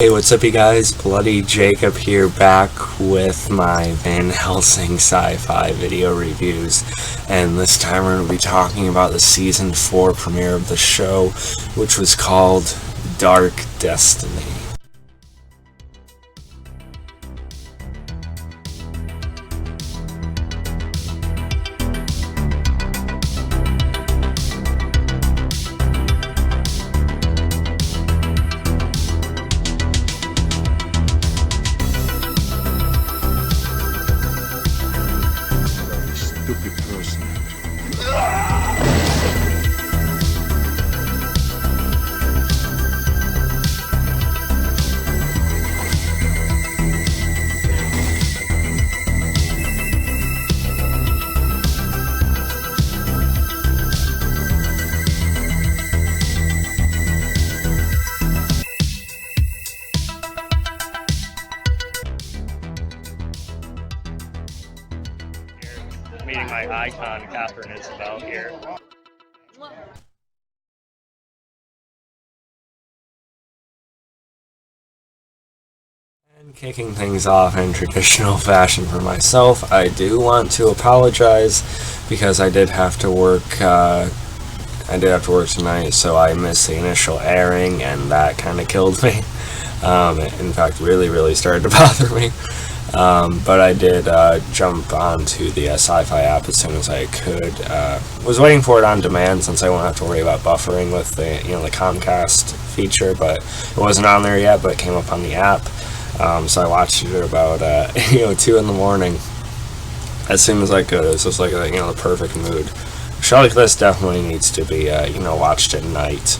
Hey, what's up, you guys? Bloody Jacob here, back with my Van Helsing sci-fi video reviews, and this time we're going to be talking about the season 4 premiere of the show, which was called Dark Destiny. Stupid person. Meeting my icon, Catherine Isabel here. And kicking things off in traditional fashion for myself, I do want to apologize because I did have to work tonight, so I missed the initial airing, and that kind of killed me. In fact, really started to bother me. But I did jump onto the Syfy app as soon as I could. Was waiting for it on demand since I won't have to worry about buffering with the the Comcast feature, but it wasn't on there yet. But it came up on the app, so I watched it at about 2 in the morning. As soon as I could, it was just like the perfect mood. A show like this definitely needs to be watched at night.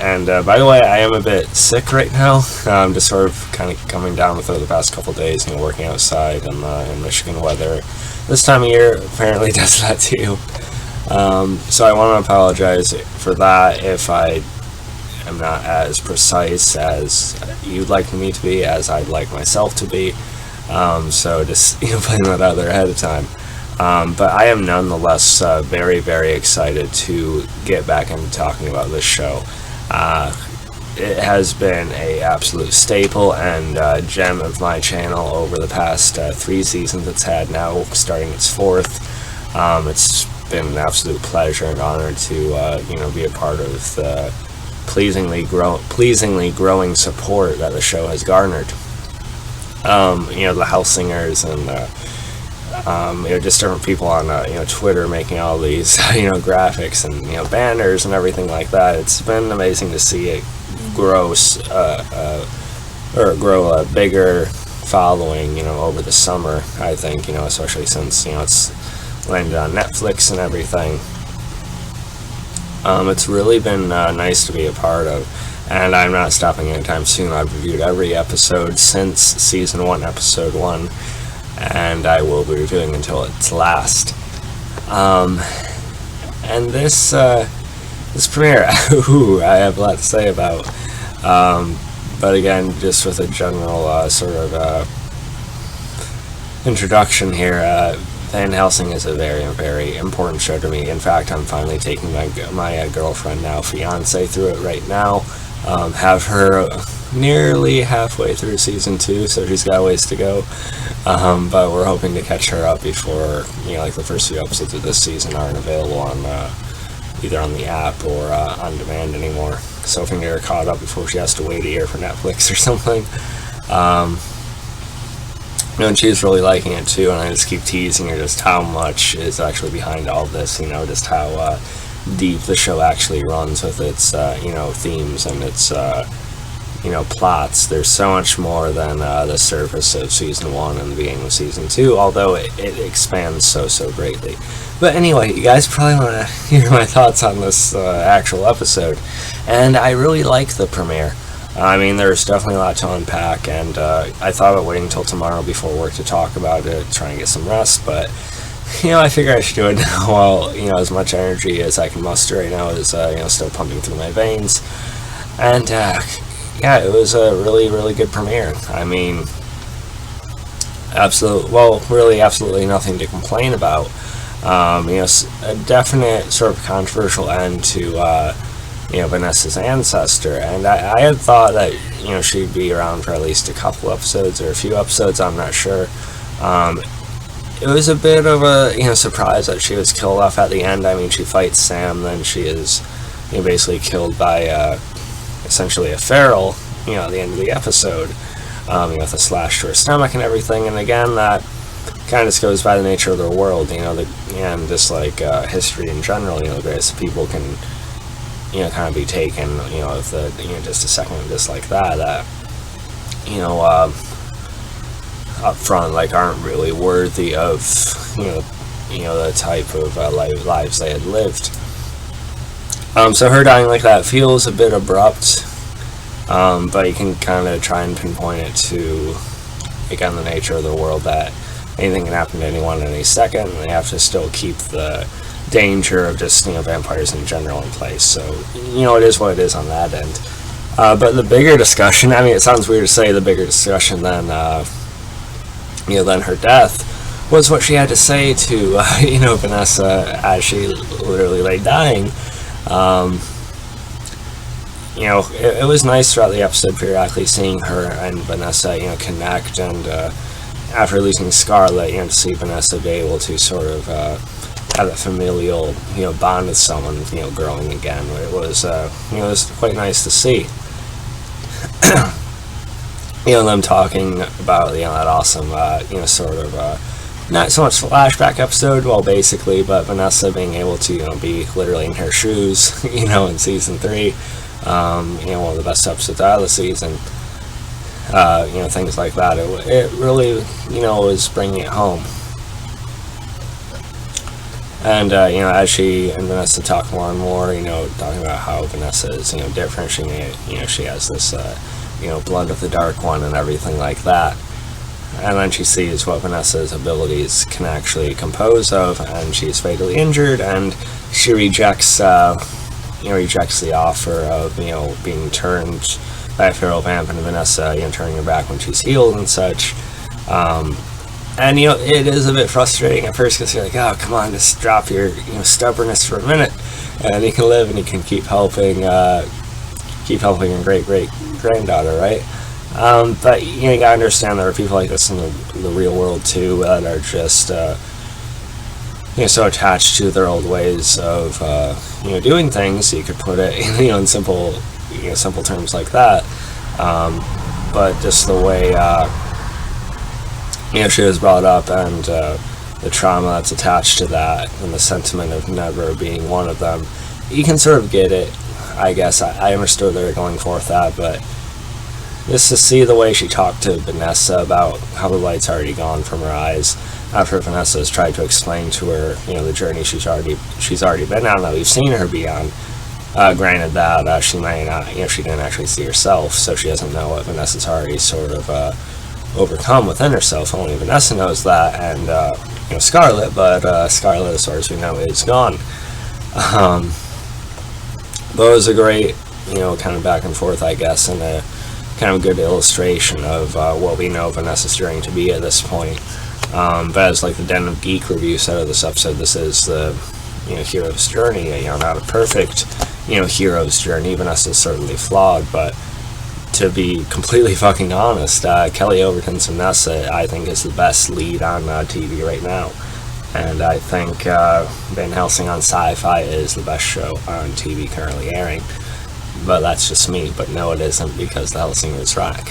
And by the way, I am a bit sick right now. I'm just sort of kind of coming down with it the past couple days, working outside in Michigan weather. This time of year apparently does that to you. So I want to apologize for that if I am not as precise as you'd like me to be, as I'd like myself to be. So just putting that out there ahead of time. But I am nonetheless very excited to get back into talking about this show. It has been a absolute staple and gem of my channel over the past 3 seasons it's had now, starting its 4th. It's been an absolute pleasure and honor to be a part of the pleasingly growing support that the show has garnered. The Helsingers and just different people on Twitter making all these graphics and banners and everything like that. It's been amazing to see it grow a bigger following over the summer. I think especially since it's landed on Netflix and everything. It's really been nice to be a part of, and I'm not stopping anytime soon. I've reviewed every episode since season 1, episode 1. And I will be reviewing until its last. And this premiere, I have a lot to say about. But again, just with a general sort of introduction here, Van Helsing is a very important show to me. In fact, I'm finally taking my girlfriend, now fiance, through it right now. Have her nearly halfway through season 2, so she's got a ways to go. But we're hoping to catch her up before the first few episodes of this season aren't available on either on the app or on demand anymore. So if we can get her caught up before she has to wait a year for Netflix or something. And she's really liking it too, and I just keep teasing her just how much is actually behind all this. Just how deep the show actually runs with its themes and its plots. There's so much more than the surface of season 1 and the beginning of season 2, although it expands so greatly. But anyway, you guys probably want to hear my thoughts on this actual episode, and I really like the premiere. I mean, there's definitely a lot to unpack, and I thought about waiting until tomorrow before work to talk about it, try and get some rest, but I figure I should do it now while as much energy as I can muster right now is still pumping through my veins. And yeah, it was a really good premiere. I mean, absolutely nothing to complain about. A definite sort of controversial end to Vanessa's ancestor. And I had thought that, she'd be around for at least a couple episodes or a few episodes, I'm not sure. It was a bit of a, surprise that she was killed off at the end. I mean, she fights Sam, then she is, basically killed by, essentially a feral, at the end of the episode, with a slash to her stomach and everything. And again, that kind of just goes by the nature of their world, and just like history in general, the greatest people can, kind of be taken, if the, just a second just like that, up front, like, aren't really worthy of, the type of lives they had lived. So her dying like that feels a bit abrupt, but you can kind of try and pinpoint it to, again, the nature of the world, that anything can happen to anyone at any second, and they have to still keep the danger of just, vampires in general in place. So, it is what it is on that end. But the bigger discussion, I mean, it sounds weird to say the bigger discussion than than her death, was what she had to say to, Vanessa as she literally lay dying. It was nice throughout the episode periodically seeing her and Vanessa, connect, and after losing Scarlet, to see Vanessa be able to sort of have that familial, bond with someone, growing again. It was, it was quite nice to see. Them talking about, that awesome, sort of, not so much flashback episode, well, basically, but Vanessa being able to, be literally in her shoes, in season 3, one of the best episodes out of the season, things like that. It really, was bringing it home. And, as she and Vanessa talk more and more, talking about how Vanessa is, different, she has this, blood of the Dark One and everything like that. And then she sees what Vanessa's abilities can actually compose of, and she's fatally injured, and she rejects, rejects the offer of, being turned by a feral vamp, and Vanessa, turning her back when she's healed and such. And, it is a bit frustrating at first, because you're like, oh, come on, just drop your, stubbornness for a minute, and you can live, and you can keep helping your great-great-granddaughter, right? But, you gotta understand there are people like this in the real world, too, that are just, so attached to their old ways of, doing things. You could put it, in simple terms like that. But just the way, she was brought up, and the trauma that's attached to that, and the sentiment of never being one of them, you can sort of get it. I guess I understood they were going forth that, but just to see the way she talked to Vanessa about how the light's already gone from her eyes, after Vanessa has tried to explain to her, the journey she's already been on, that we've seen her be on. Granted that she may not, she didn't actually see herself, so she doesn't know what Vanessa's already sort of overcome within herself. Only Vanessa knows that, and Scarlet, but Scarlet, as far as we know, is gone. But it was a great, kind of back and forth, I guess, and a kind of good illustration of what we know Vanessa's journey to be at this point. But as like the Den of Geek review said of this episode, this is the, hero's journey, not a perfect, hero's journey. Vanessa's certainly flawed, but to be completely fucking honest, Kelly Overton's Vanessa, I think, is the best lead on TV right now. And I think Van Helsing on Syfy is the best show on TV currently airing. But that's just me. But no, it isn't, because the Helsingers rock.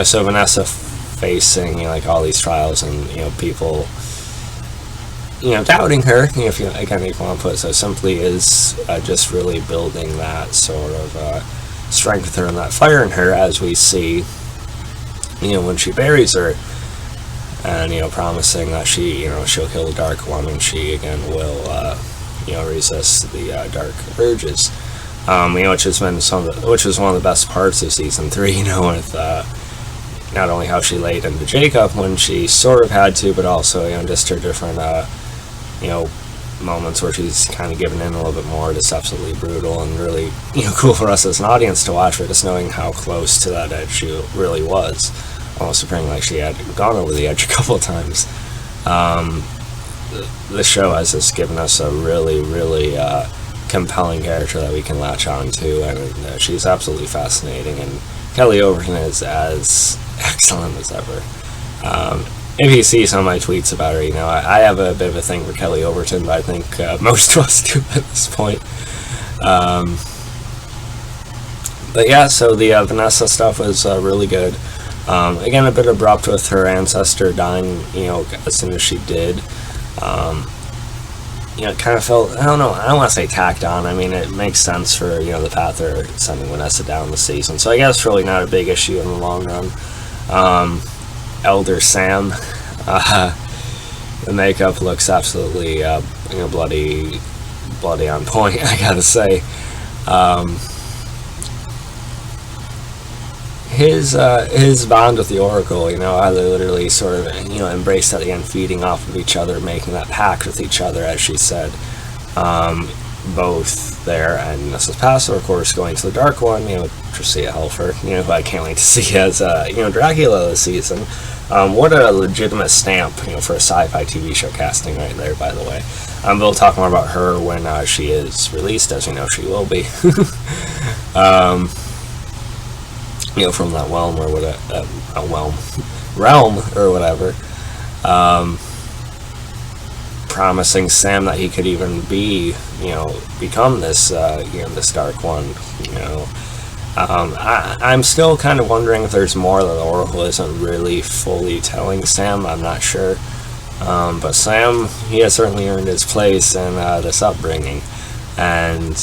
So Vanessa facing, like, all these trials and, people, doubting her, if you want to put it so simply, is just really building that sort of strength with her and that fire in her, as we see, when she buries her. And, promising that she, she'll kill the Dark One, and she, again, will, resist the dark urges. Which was one of the best parts of season 3, with, not only how she laid into Jacob when she sort of had to, but also, just her different, moments where she's kind of given in a little bit more. Just absolutely brutal, and really, cool for us as an audience to watch, but just knowing how close to that edge she really was. Almost appearing like she had gone over the edge a couple of times. the show has just given us a really, really compelling character that we can latch on to, and she's absolutely fascinating, and Kelly Overton is as excellent as ever. If you see some of my tweets about her, I have a bit of a thing for Kelly Overton, but I think most of us do at this point. But yeah, so the Vanessa stuff was really good. Again, a bit abrupt with her ancestor dying, as soon as she did. It kind of felt, I don't know, I don't want to say tacked on. I mean, it makes sense for, the path they're sending Vanessa down the season. So I guess really not a big issue in the long run. Elder Sam, the makeup looks absolutely, bloody on point, I gotta say. His bond with the Oracle, how they literally sort of, embraced at the end, feeding off of each other, making that pact with each other, as she said. Both there and Nessus Paso, of course, going to the Dark One, Tricia Helfer, who I can't wait to see as, Dracula this season. What a legitimate stamp, for a sci-fi TV show casting right there, by the way. We'll talk more about her when she is released, as you know she will be. From that realm or whatever, realm or whatever, promising Sam that he could even be, become this, this Dark One. I'm still kind of wondering if there's more that the Oracle isn't really fully telling Sam. I'm not sure, but Sam, he has certainly earned his place in this upbringing, and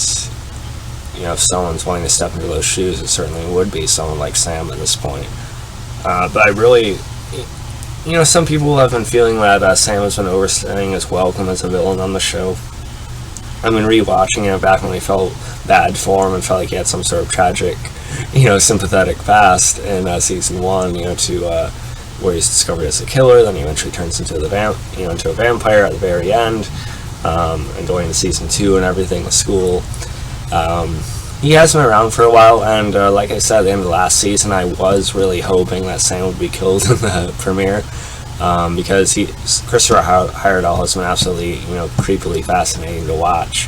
if someone's wanting to step into those shoes, it certainly would be someone like Sam at this point. But I really, some people have been feeling that Sam has been overstaying his welcome as a villain on the show. I mean, rewatching it back when he felt bad for him and felt like he had some sort of tragic, sympathetic past in season 1, to where he's discovered as a killer, then he eventually turns into into a vampire at the very end, and going to season 2 and everything with school. He has been around for a while, and like I said at the end of the last season, I was really hoping that Sam would be killed in the premiere, because Christopher Heyerdahl has been absolutely, creepily fascinating to watch.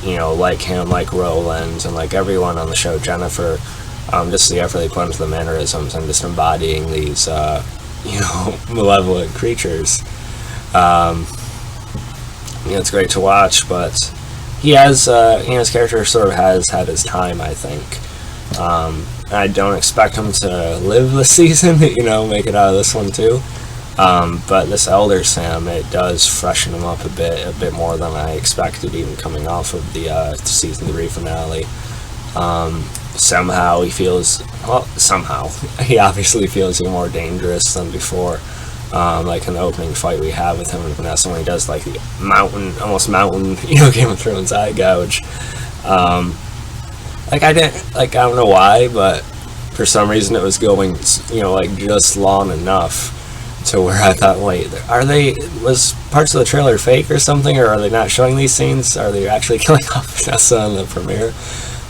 Like him, like Roland, and like everyone on the show, Jennifer, just the effort they put into the mannerisms and just embodying these, malevolent creatures. It's great to watch, but he has, his character sort of has had his time, I think. I don't expect him to live this season, make it out of this one too. But this Elder Sam, it does freshen him up a bit more than I expected, even coming off of the season 3 finale. Somehow he feels, he obviously feels even more dangerous than before. Like in the opening fight we have with him and Vanessa, when he does like the almost mountain, Game of Thrones eye gouge. I don't know why, but for some reason it was going, just long enough to where I thought, wait, was parts of the trailer fake or something, or are they not showing these scenes? Are they actually killing off Vanessa in the premiere?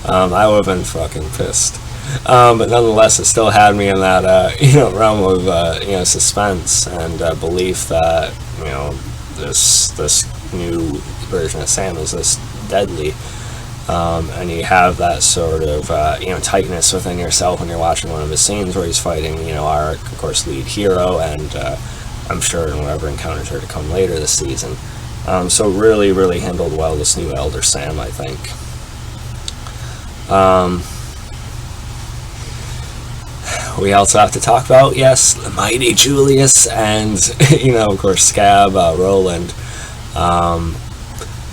I would have been fucking pissed. But nonetheless, it still had me in that, realm of, suspense and belief that, this new version of Sam is this deadly. And you have that sort of, tightness within yourself when you're watching one of his scenes where he's fighting, our, of course, lead hero, and I'm sure in whatever encounters are to come later this season. So really, really handled well this new Elder Sam, I think. We also have to talk about, yes, the mighty Julius and, of course, Scab, Roland.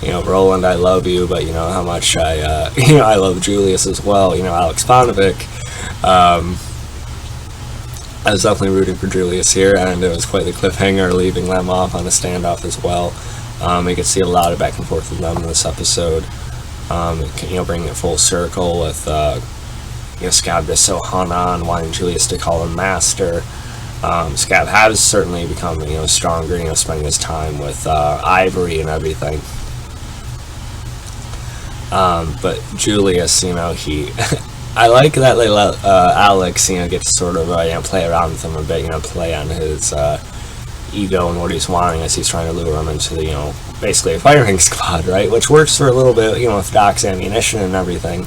Roland, I love you, but how much I love Julius as well. Alex Ponovic. I was definitely rooting for Julius here, and it was quite the cliffhanger, leaving them off on a standoff as well. We could see a lot of back and forth with them in this episode. Bringing it full circle with, Scab just so hung on, wanting Julius to call him master. Scab has certainly become, stronger, spending his time with Ivory and everything. But Julius, he... I like that they let Alex, get to sort of, play around with him a bit, play on his, ego and what he's wanting as he's trying to lure him into the, basically a firing squad, right? Which works for a little bit, with Doc's ammunition and everything.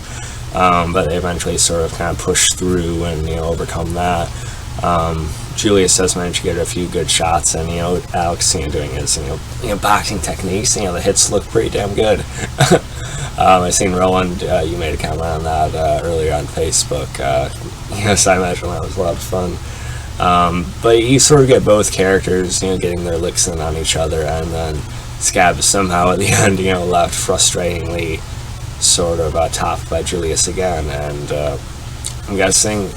But they eventually sort of kind of push through and, overcome that. Julius does manage to get a few good shots, and, Alex, doing his, boxing techniques, the hits look pretty damn good. I seen Roland, you made a comment on that earlier on Facebook. So I imagine that was a lot of fun. But you sort of get both characters, getting their licks in on each other, and then Scab somehow at the end, left frustratingly sort of topped by Julius again, and I'm guessing,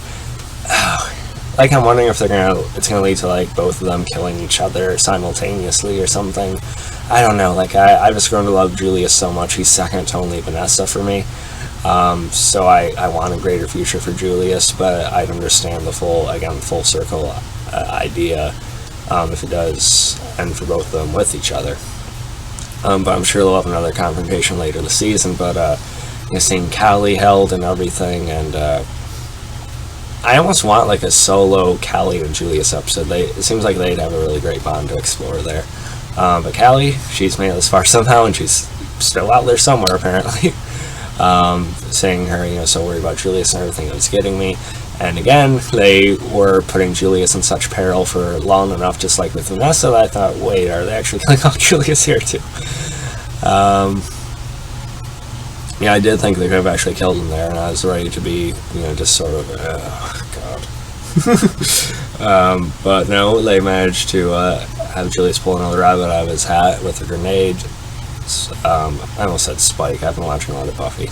I'm wondering if it's gonna lead to both of them killing each other simultaneously or something. I don't know. I've just grown to love Julius so much. He's second to only Vanessa for me. So I want a greater future for Julius, but I understand the full circle idea if it does end for both of them with each other. But I'm sure they'll have another confrontation later this season. But seeing Callie held and everything, and I almost want a solo Callie and Julius episode. It seems like they'd have a really great bond to explore there. But Callie, she's made it this far somehow, and she's still out there somewhere apparently. Saying her, so worried about Julius and everything that was getting me. And again, they were putting Julius in such peril for long enough, just like with Vanessa, that I thought, wait, are they actually killing off Julius here too? I did think they could have actually killed him there, and I was ready to be, just sort of, oh, God. But no, they managed to have Julius pull another rabbit out of his hat with a grenade. I almost said Spike. I've been watching a lot of Buffy.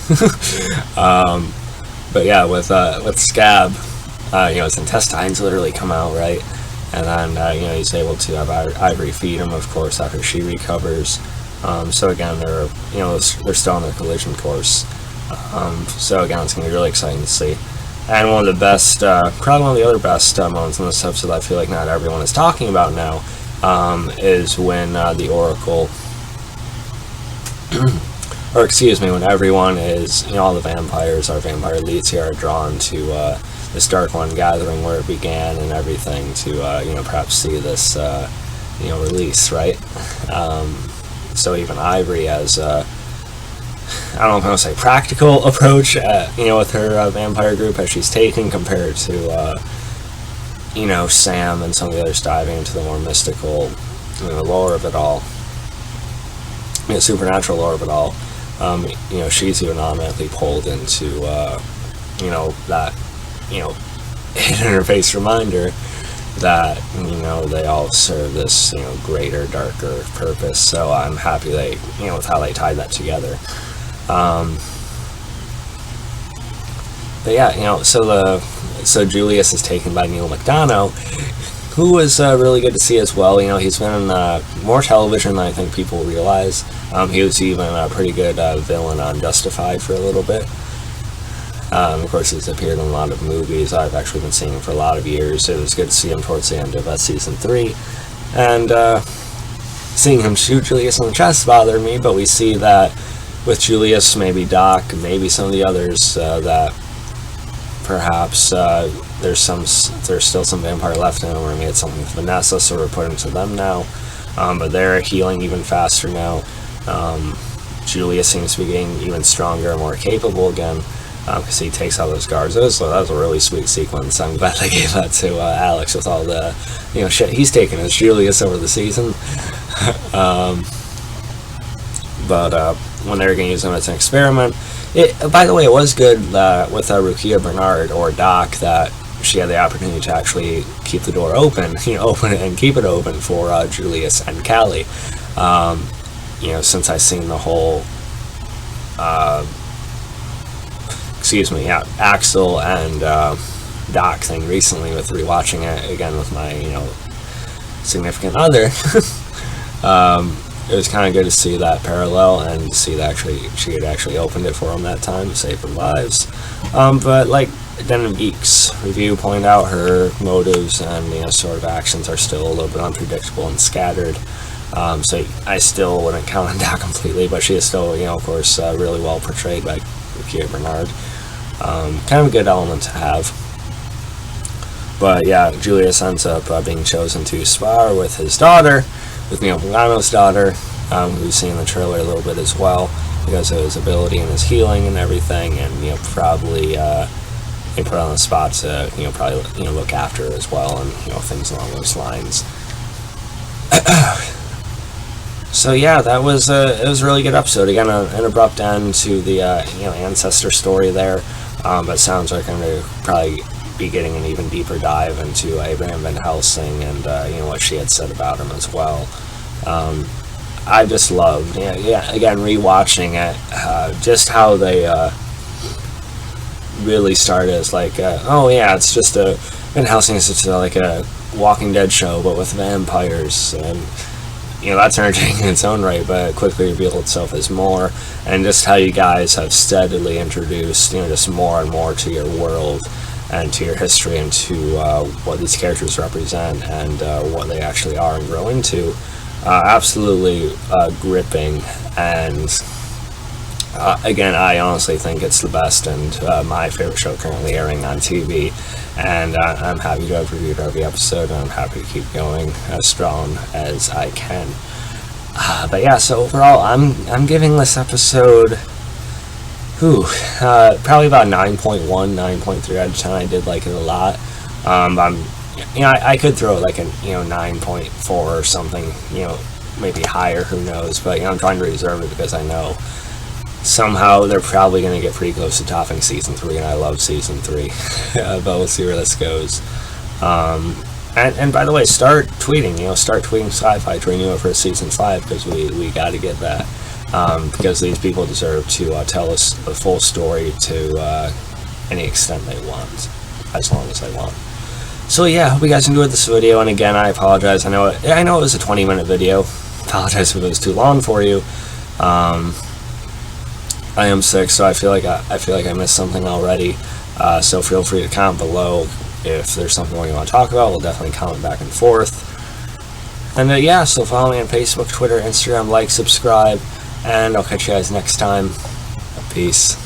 But yeah, with Scab, his intestines literally come out, right? And then, he's able to have Ivory feed him, of course, after she recovers. So again, they're still on their collision course. So again, it's going to be really exciting to see. And one of the best, probably one of the other best moments in this episode I feel like not everyone is talking about now, is when the Oracle... or excuse me, when everyone is, all the vampires, our vampire leads here, are drawn to this Dark One gathering where it began and everything to, perhaps see this, release, right? So even Ivory has, I don't know if I want to say practical approach, with her vampire group as she's taken compared to, Sam and some of the others diving into the more mystical, lore of it all. Supernatural lore of it all. She's even automatically pulled into, that, in-her-face reminder that, they all serve this, greater, darker purpose. So I'm happy they, with how they tied that together. But yeah, so Julius is taken by Neil McDonough, who was really good to see as well. He's been in more television than I think people realize. He was even a pretty good villain on Justified for a little bit. Of course, he's appeared in a lot of movies. I've actually been seeing him for a lot of years. It was good to see him towards the end of season 3. And seeing him shoot Julius in the chest bothered me, but we see that with Julius, maybe Doc, maybe some of the others, that perhaps there's still some vampire left in him, or maybe it's something with Vanessa, so we're putting to them now. But they're healing even faster now. Julius seems to be getting even stronger and more capable again, because he takes out those guards. That was a really sweet sequence. I'm glad they gave that to Alex with all the shit he's taken as Julius over the season. But when they're going to use him as an experiment, by the way, it was good with Rukia Bernard, or Doc, that she had the opportunity to actually keep the door open, open it and keep it open for Julius and Callie. Since I've seen the whole, Axel and Doc thing recently with rewatching it again with my, significant other. It was kind of good to see that parallel and see that she had actually opened it for him that time to save her lives. But Den Geek's review pointed out, her motives and sort of actions are still a little bit unpredictable and scattered. So I still wouldn't count on Doc completely, but she is still, of course, really well portrayed by Rukia Bernard. Kind of a good element to have. But yeah, Julius ends up being chosen to spar with his daughter, with Neil Pagano's daughter, who we see in the trailer a little bit as well, because of his ability and his healing and everything, and probably they put on the spot to probably look after her as well, and things along those lines. So yeah, that was it was a really good episode. Again, an abrupt end to the ancestor story there, but sounds like I'm going to probably be getting an even deeper dive into Abraham Van Helsing and what she had said about him as well. I just loved, again, rewatching it, just how they really started as like, it's just Van Helsing is just like a Walking Dead show, but with vampires, and that's entertaining in its own right, but it quickly revealed itself as more, and just how you guys have steadily introduced, just more and more to your world and to your history and to what these characters represent and what they actually are and grow into. Absolutely gripping, and again, I honestly think it's the best and my favorite show currently airing on TV, and I'm happy to have reviewed every episode, and I'm happy to keep going as strong as I can. But yeah, so overall, I'm giving this episode probably about 9.1, 9.3 out of 10. I did like it a lot. I could throw it like a 9.4 or something, maybe higher, who knows, but I'm trying to reserve it because I know somehow they're probably going to get pretty close to topping season 3, and I love season 3. But we'll see where this goes. And by the way, start tweeting Syfy to renew it for season 5, because we got to get that, because these people deserve to tell us the full story to any extent they want, as long as they want. So yeah, hope you guys enjoyed this video, and again, I apologize. I know it was a 20-minute video. Apologize if it was too long for you. I am sick, so I feel like I missed something already. So feel free to comment below if there's something you want to talk about. We'll definitely comment back and forth. And so follow me on Facebook, Twitter, Instagram, like, subscribe, and I'll catch you guys next time. Peace.